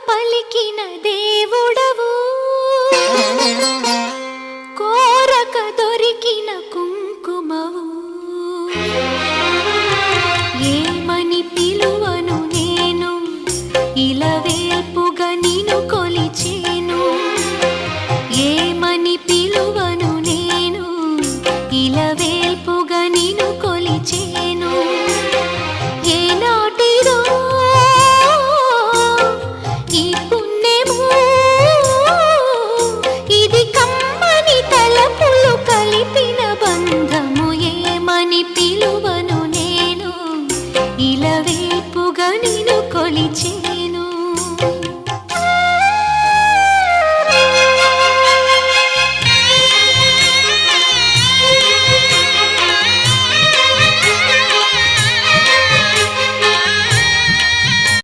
పలికిన దేవుడవు, కోరక దొరికిన కుంకుమవు. ఏమని పిలువను నేను, ఇలవేల్పుగా నిన్ను కొలిచేను. ఏమని పిలువను నేను, ఇలవేల్పుగా నిన్ను కొలిచేను. ఏనాటిదో ఈ పుణ్యము, ఇది కమ్మని తలపులు కలిపిన బంధము. ఏమని పిలువను నేను, ఇలవేల్పుగా నిన్ను కొలిచే